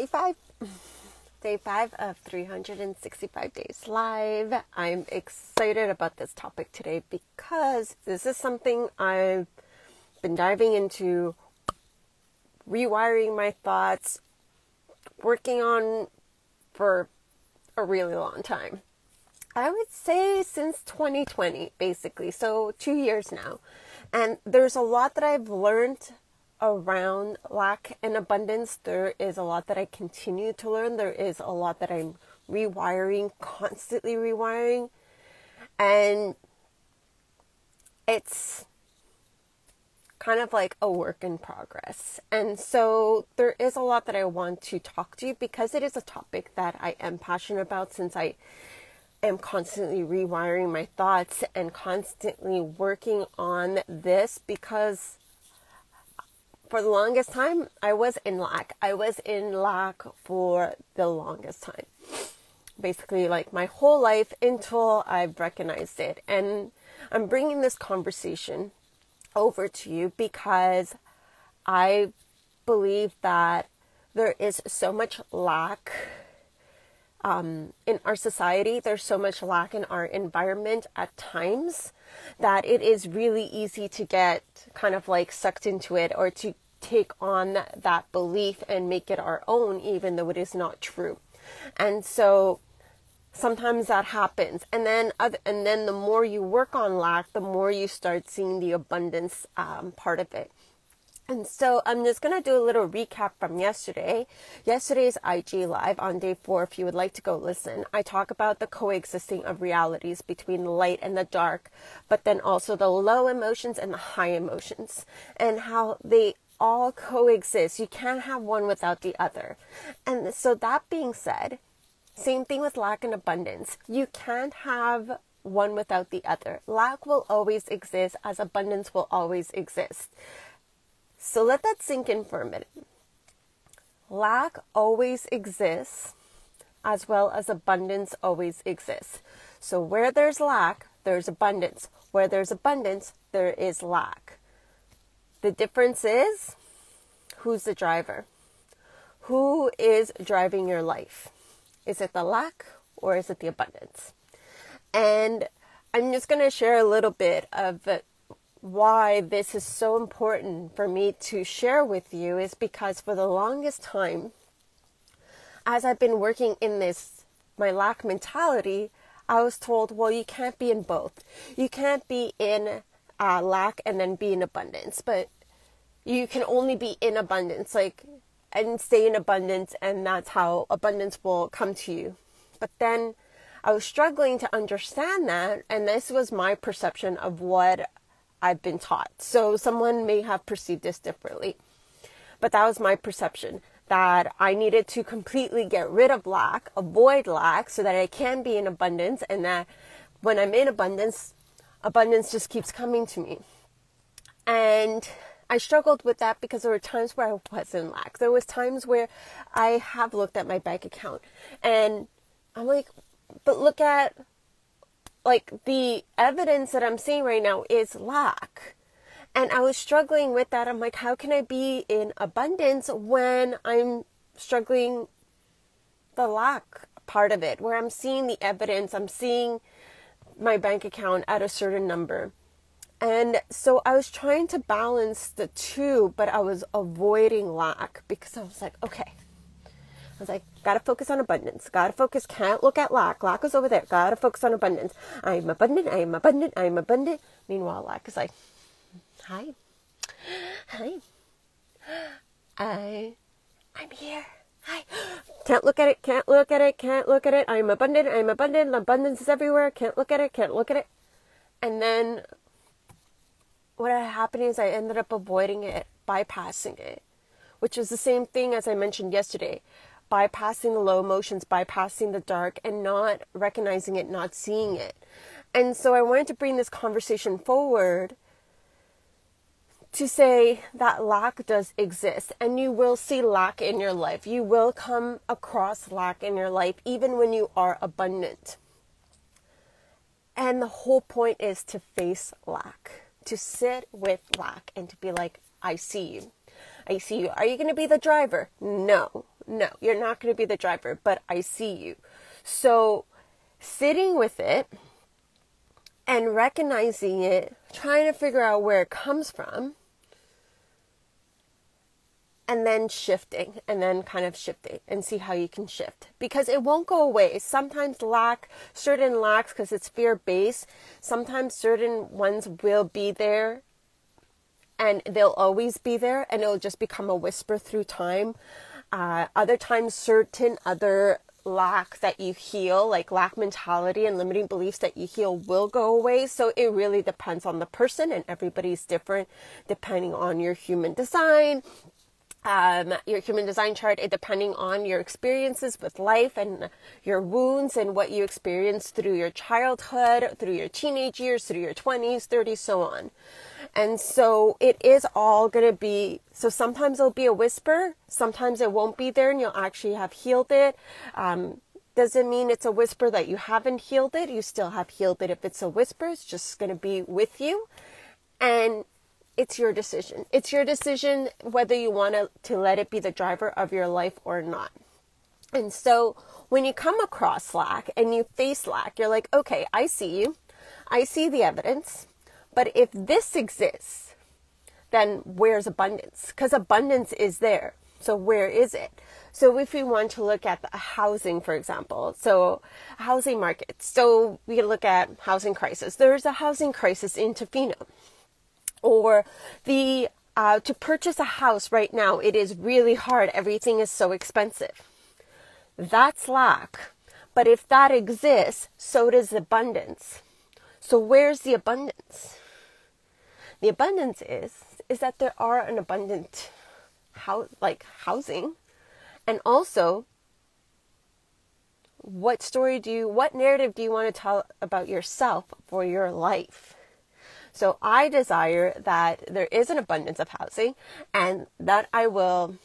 5. Day 5 of 365 days live. I'm excited about this topic today because this is something I've been diving into, rewiring my thoughts, working on for a really long time. I would say since 2020, basically. So 2 years now. And there's a lot that I've learned around lack and abundance. There is a lot that I continue to learn. There is a lot that I'm rewiring, constantly rewiring. And it's kind of like a work in progress. And so there is a lot that I want to talk to you because it is a topic that I am passionate about, since I am constantly rewiring my thoughts and constantly working on this, because for the longest time, I was in lack. I was in lack for the longest time. Basically, like my whole life until I've recognized it. And I'm bringing this conversation over to you because I believe that there is so much lack in our society. There's so much lack in our environment at times that it is really easy to get kind of like sucked into it, or to take on that belief and make it our own, even though it is not true. And so sometimes that happens. And then the more you work on lack, the more you start seeing the abundance part of it. And so I'm just going to do a little recap from yesterday's IG live on day 4. If you would like to go listen, I talk about the coexisting of realities between the light and the dark, but then also the low emotions and the high emotions, and how they all coexist. You can't have one without the other. And so that being said, same thing with lack and abundance. You can't have one without the other. Lack will always exist, as abundance will always exist. So let that sink in for a minute. Lack always exists, as well as abundance always exists. So where there's lack, there's abundance. Where there's abundance, there is lack. The difference is, who's the driver? Who is driving your life? Is it the lack or is it the abundance? And I'm just going to share a little bit of why this is so important for me to share with you, is because for the longest time, as I've been working in my lack mentality, I was told, well, you can't be in both. You can't be in lack and then be in abundance, but you can only be in abundance, and stay in abundance, and that's how abundance will come to you. But then I was struggling to understand that, and this was my perception of what I've been taught. So someone may have perceived this differently, but that was my perception, that I needed to completely get rid of lack, avoid lack, so that I can be in abundance, and that when I'm in abundance, abundance just keeps coming to me. And I struggled with that because there were times where I was in lack. There was times where I have looked at my bank account and I'm like, but look at the evidence that I'm seeing right now is lack. And I was struggling with that. I'm like, how can I be in abundance when I'm struggling the lack part of it, where I'm seeing the evidence, I'm seeing my bank account at a certain number. And so I was trying to balance the two, but I was avoiding lack because I was like, okay. I was like, gotta focus on abundance. Gotta focus, can't look at lack. Lack is over there. Gotta focus on abundance. I'm abundant, I'm abundant, I'm abundant. Meanwhile, lack is like, hi. I'm here. Hi. Can't look at it, can't look at it, can't look at it. I'm abundant, I'm abundant. Abundance is everywhere. Can't look at it, can't look at it. And then what had happened is I ended up avoiding it, bypassing it, which is the same thing as I mentioned yesterday. Bypassing the low emotions, bypassing the dark, and not recognizing it, not seeing it. And so I wanted to bring this conversation forward to say that lack does exist, and you will see lack in your life. You will come across lack in your life, even when you are abundant. And the whole point is to face lack, to sit with lack and to be like, I see you. I see you. Are you going to be the driver? No. No, you're not going to be the driver, but I see you. So sitting with it and recognizing it, trying to figure out where it comes from, and then shifting, and then kind of shifting and see how you can shift, because it won't go away. Sometimes certain lacks, because it's fear-based, sometimes certain ones will be there and they'll always be there, and it'll just become a whisper through time. Other times, certain other lack that you heal, like lack mentality and limiting beliefs that you heal, will go away. So it really depends on the person, and everybody's different depending on your human design. Your human design chart, depending on your experiences with life and your wounds and what you experienced through your childhood, through your teenage years, through your 20s, 30s, so on. And so it is all going to be, so sometimes it'll be a whisper, sometimes it won't be there and you'll actually have healed it. Doesn't mean it's a whisper that you haven't healed it. You still have healed it. If it's a whisper, it's just going to be with you. And it's your decision. It's your decision whether you want to let it be the driver of your life or not. And so when you come across lack and you face lack, you're like, okay, I see you. I see the evidence. But if this exists, then where's abundance? Because abundance is there. So where is it? So if we want to look at the housing, for example, so housing market. So we can look at housing crisis. There's a housing crisis in Tofino. Or to purchase a house right now, it is really hard. Everything is so expensive. That's lack. But if that exists, so does abundance. So where's the abundance? The abundance is that there are an abundant housing. And also, what narrative do you want to tell about yourself for your life? So I desire that there is an abundance of housing and that I will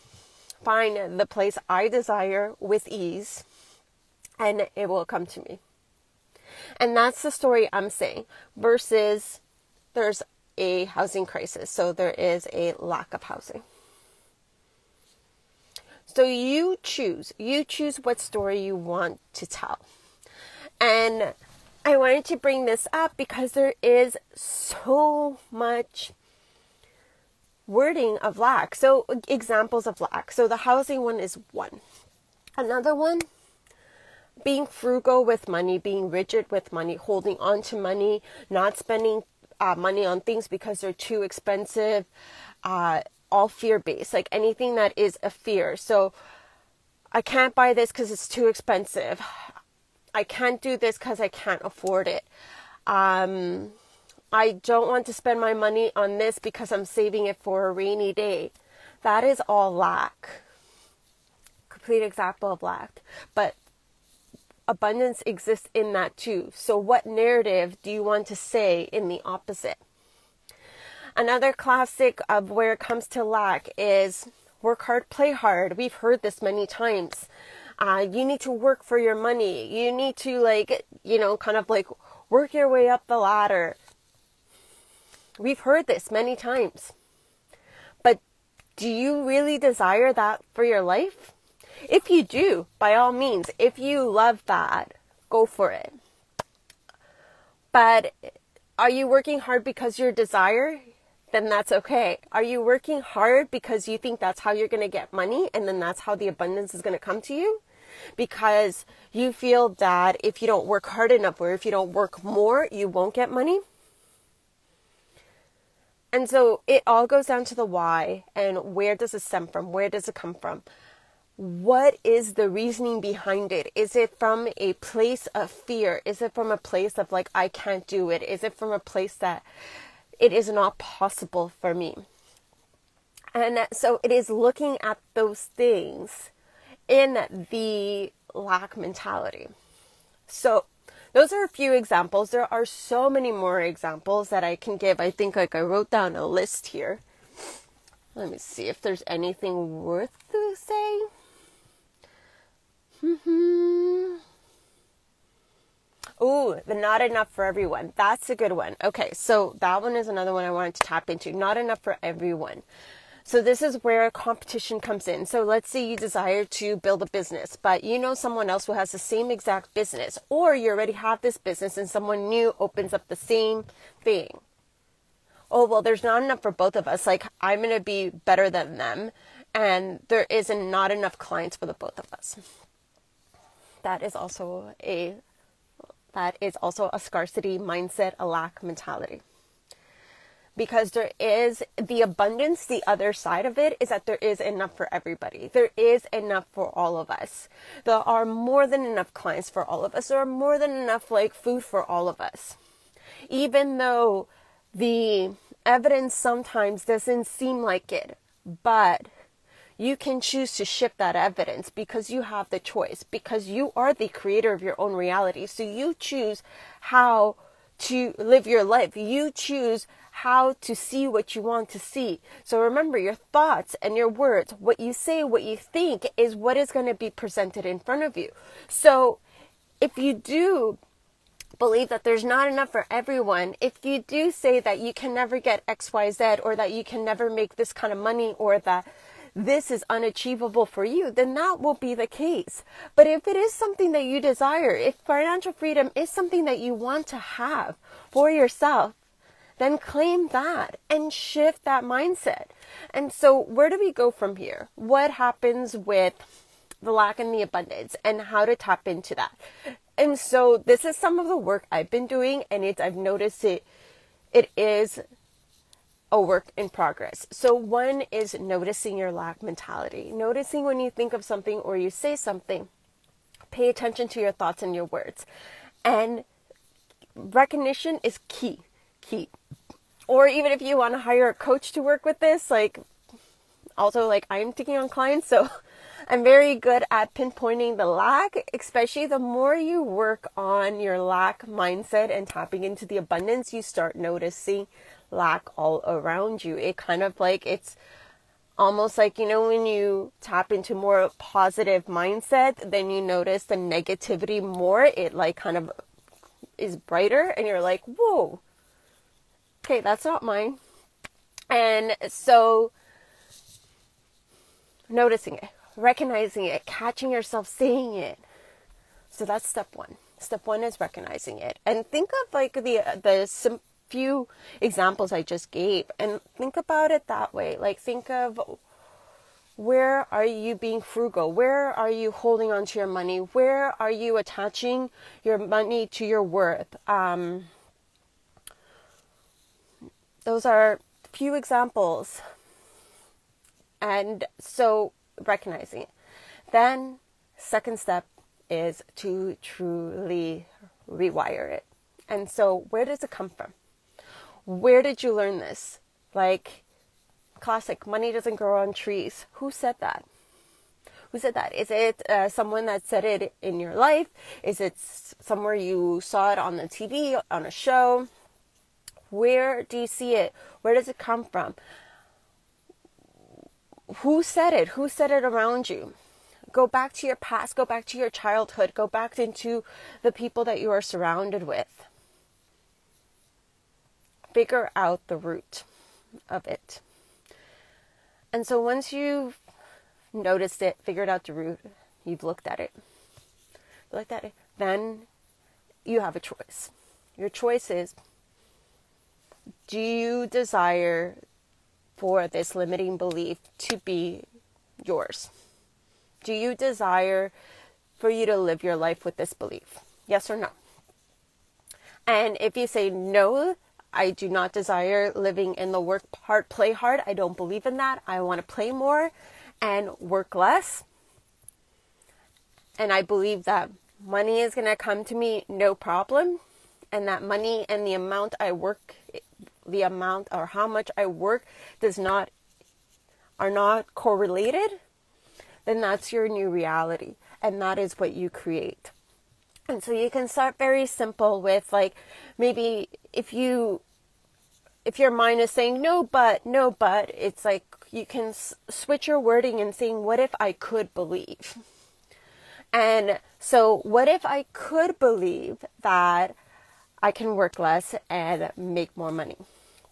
find the place I desire with ease and it will come to me. And that's the story I'm saying, versus there's a housing crisis. So there is a lack of housing. So you choose what story you want to tell. And I wanted to bring this up because there is so much wording of lack. So examples of lack. So the housing one is one. Another one, being frugal with money, being rigid with money, holding on to money, not spending money on things because they're too expensive, all fear-based, like anything that is a fear. So I can't buy this because it's too expensive. I can't do this because I can't afford it. I don't want to spend my money on this because I'm saving it for a rainy day. That is all lack. Complete example of lack. But abundance exists in that too. So what narrative do you want to say in the opposite? Another classic of where it comes to lack is work hard, play hard. We've heard this many times. You need to work for your money. You need to work your way up the ladder. We've heard this many times. But do you really desire that for your life? If you do, by all means, if you love that, go for it. But are you working hard because your desire? Then that's okay. Are you working hard because you think that's how you're going to get money and then that's how the abundance is going to come to you? Because you feel that if you don't work hard enough or if you don't work more, you won't get money? And so it all goes down to the why and where does it stem from? Where does it come from? What is the reasoning behind it? Is it from a place of fear? Is it from a place of like, I can't do it? Is it from a place that it is not possible for me? And so it is looking at those things in the lack mentality. So those are a few examples. There are so many more examples that I can give. I think I wrote down a list here. Let me see if there's anything worth to say. Ooh, the not enough for everyone. That's a good one. Okay, so that one is another one I wanted to tap into. Not enough for everyone. So this is where competition comes in. So let's say you desire to build a business, but you know someone else who has the same exact business, or you already have this business and someone new opens up the same thing. Oh, well, there's not enough for both of us. Like, I'm going to be better than them, and there isn't not enough clients for the both of us. That is also a scarcity mindset, a lack mentality. Because there is the abundance, the other side of it is that there is enough for everybody. There is enough for all of us. There are more than enough clients for all of us. There are more than enough food for all of us. Even though the evidence sometimes doesn't seem like it, but you can choose to shift that evidence because you have the choice, because you are the creator of your own reality. So you choose how to live your life. You choose how to see what you want to see. So remember, your thoughts and your words, what you say, what you think is what is going to be presented in front of you. So if you do believe that there's not enough for everyone, if you do say that you can never get XYZ, or that you can never make this kind of money, or that this is unachievable for you, then that will be the case. But if it is something that you desire, if financial freedom is something that you want to have for yourself, then claim that and shift that mindset. And so where do we go from here? What happens with the lack and the abundance, and how to tap into that? And so this is some of the work I've been doing, and I've noticed it is a work in progress. So one is noticing your lack mentality. Noticing when you think of something or you say something, pay attention to your thoughts and your words. And recognition is key. Or even if you want to hire a coach to work with this, I'm taking on clients, so I'm very good at pinpointing the lack, especially the more you work on your lack mindset and tapping into the abundance, you start noticing lack all around you. It kind of it's almost when you tap into more positive mindset, then you notice the negativity more. It kind of is brighter, and you're like, whoa, okay, that's not mine. And so noticing it, recognizing it, catching yourself saying it. So that's step one. Step one is recognizing it. And think of the few examples I just gave, and think about it that way. Think of, where are you being frugal? Where are you holding on to your money? Where are you attaching your money to your worth? Those are few examples. And so recognizing it. Then second step is to truly rewire it. And so where does it come from? Where did you learn this? Classic, money doesn't grow on trees. Who said that? Who said that? Is it someone that said it in your life? Is it somewhere you saw it on the TV, on a show? Where do you see it? Where does it come from? Who said it? Who said it around you? Go back to your past. Go back to your childhood. Go back into the people that you are surrounded with. Figure out the root of it. And so once you've noticed it, figured out the root, you've looked at it, then you have a choice. Your choice is, do you desire for this limiting belief to be yours? Do you desire for you to live your life with this belief? Yes or no? And if you say no, I do not desire living in the work hard, play hard. I don't believe in that. I want to play more and work less. And I believe that money is going to come to me no problem. And that money and the amount I work, the amount or how much I work are not correlated. Then that's your new reality. And that is what you create. And so you can start very simple with maybe if your mind is saying no, but, it's you can switch your wording and saying, what if I could believe? And so what if I could believe that I can work less and make more money?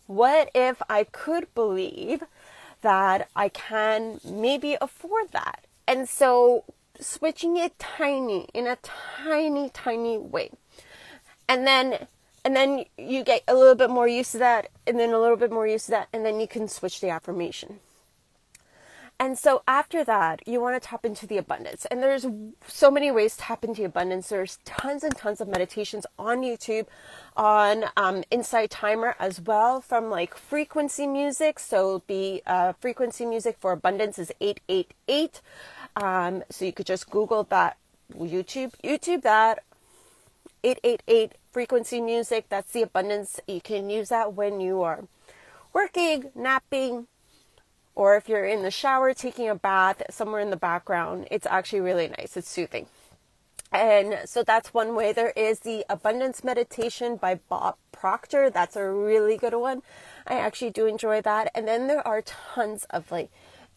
What if I could believe that I can maybe afford that. And so switching it in a tiny way. And then you get a little bit more used to that, and then a little bit more used to that, and then you can switch the affirmation. And so after that, you want to tap into the abundance. And there's so many ways to tap into abundance. There's tons and tons of meditations on YouTube, on Insight Timer as well, from like frequency music. So frequency music for abundance is 888. So you could just Google that, YouTube that, 888 frequency music. That's the abundance. You can use that when you are working, napping, or if you're in the shower, taking a bath, somewhere in the background. It's actually really nice. It's soothing. And so that's one way. There is the Abundance Meditation by Bob Proctor. That's a really good one. I actually do enjoy that. And then there are tons of like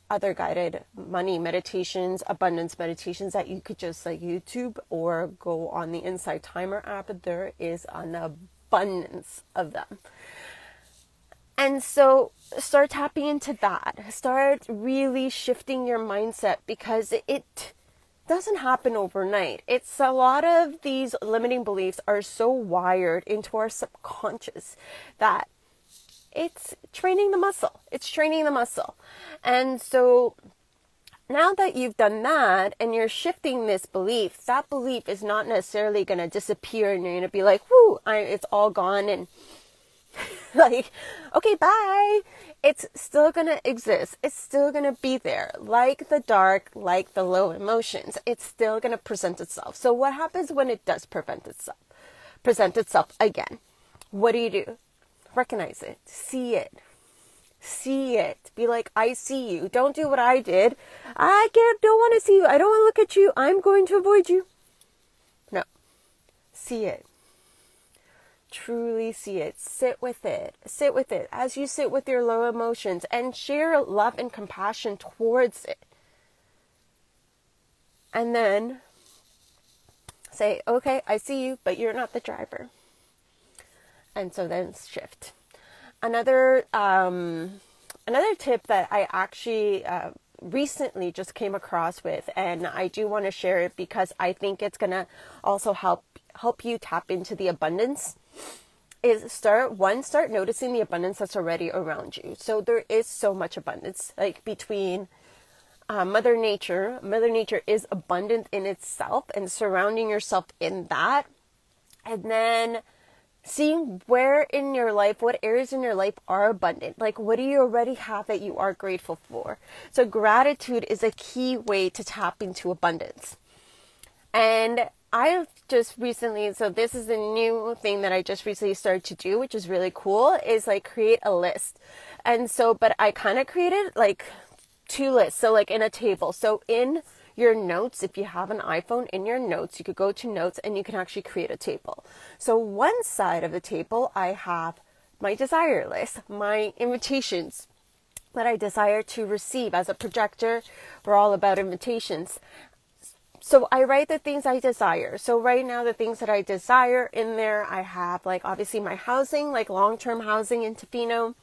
other guided money meditations, abundance meditations that you could just like YouTube or go on the Insight Timer app. There is an abundance of them. And so start tapping into that. Start really shifting your mindset, because it doesn't happen overnight. It's a lot of these limiting beliefs are so wired into our subconscious that it's training the muscle. It's training the muscle. And so now that you've done that and you're shifting this belief, that belief is not necessarily going to disappear and you're going to be like, whoo, it's all gone and like, okay, bye. It's still going to exist. It's still going to be there. Like the dark, like the low emotions, it's still going to present itself. So what happens when it does present itself again? What do? Recognize it. See it. See it. Be like, I see you. Don't do what I did. Don't want to see you. I don't want to look at you. I'm going to avoid you. No. See it. Truly see it. Sit with it. Sit with it as you sit with your low emotions and share love and compassion towards it. And then say, okay, I see you, but you're not the driver. And so then shift. Another tip that I actually recently just came across with, and I do want to share it because I think it's going to also help you tap into the abundance, is start noticing the abundance that's already around you. So there is so much abundance, like between Mother Nature. Mother Nature is abundant in itself, and surrounding yourself in that, and then seeing where in your life, what areas in your life are abundant. Like, what do you already have that you are grateful for? So gratitude is a key way to tap into abundance. And I've just recently, so this is a new thing that I just recently started to do, which is really cool, is like create a list. And so, but I kind of created like 2 lists. So like in a table. So in your notes, if you have an iPhone, in your notes, you could go to notes and you can actually create a table. So one side of the table, I have my desire list, my invitations that I desire to receive. As a projector, we're all about invitations. So I write the things I desire. So right now, the things that I desire in there, I have like obviously my housing, like long-term housing in Tofino.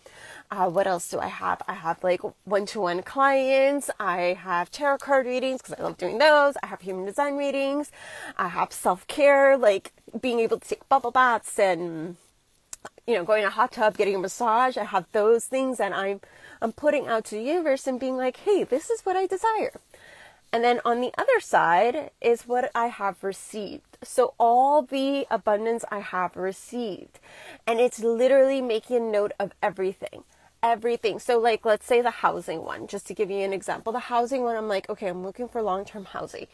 What else do I have? I have like one-to-one clients. I have tarot card readings because I love doing those. I have human design readings. I have self-care, like being able to take bubble baths and, going to a hot tub, getting a massage. I have those things that I'm putting out to the universe and being like, hey, this is what I desire. And then on the other side is what I have received. So all the abundance I have received. And it's literally making a note of everything. So like, let's say the housing one, just to give you an example. The housing one, I'm like, okay, I'm looking for long-term housing.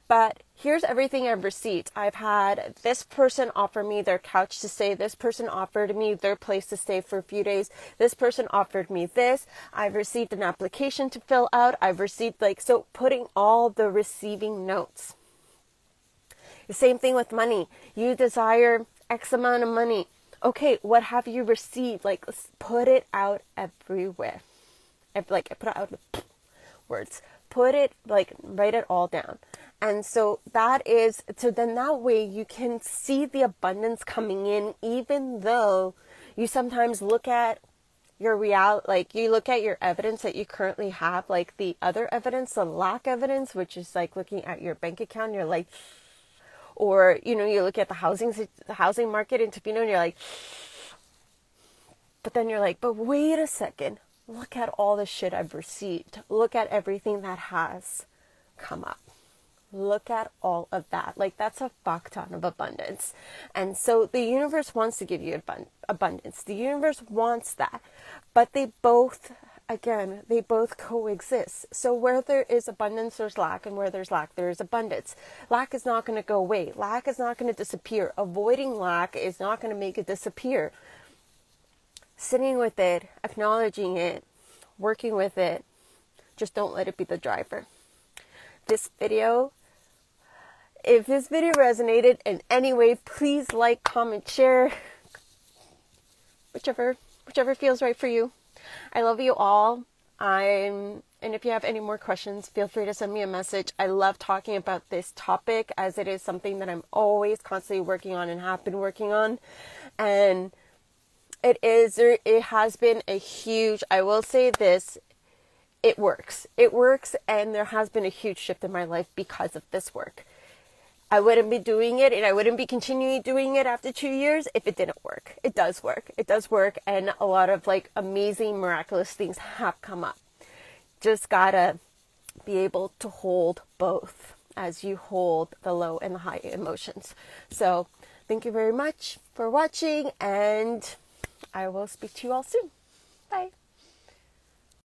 But here's everything I've received. I've had this person offer me their couch to stay. This person offered me their place to stay for a few days. This person offered me this. I've received an application to fill out. I've received so putting all the receiving notes. The same thing with money. You desire X amount of money. Okay, what have you received? Like, put it out everywhere. Put it out words. Put it, write it all down. And so then that way you can see the abundance coming in, even though you sometimes look at your like you look at your evidence that you currently have, like the other evidence, the lack evidence, which is like looking at your bank account, you're like, or, you know, you look at the housing market in Topino and you're like, but then you're like, but wait a second, look at all the shit I've received. Look at everything that has come up. Look at all of that. Like, that's a fuck ton of abundance. And so the universe wants to give you abundance. The universe wants that. But they both, again, they both coexist. So where there is abundance, there's lack. And where there's lack, there is abundance. Lack is not going to go away. Lack is not going to disappear. Avoiding lack is not going to make it disappear. Sitting with it, acknowledging it, working with it, just don't let it be the driver. This video, if this video resonated in any way, please like, comment, share, whichever feels right for you. I love you all. And if you have any more questions, feel free to send me a message. I love talking about this topic, as it is something that I'm always constantly working on and have been working on. And it has been a huge, I will say this, it works, and there has been a huge shift in my life because of this work. I wouldn't be doing it, and I wouldn't be continuing doing it after 2 years if it didn't work. It does work, and a lot of like amazing, miraculous things have come up. Just gotta be able to hold both as you hold the low and the high emotions. So thank you very much for watching, and I will speak to you all soon. Bye.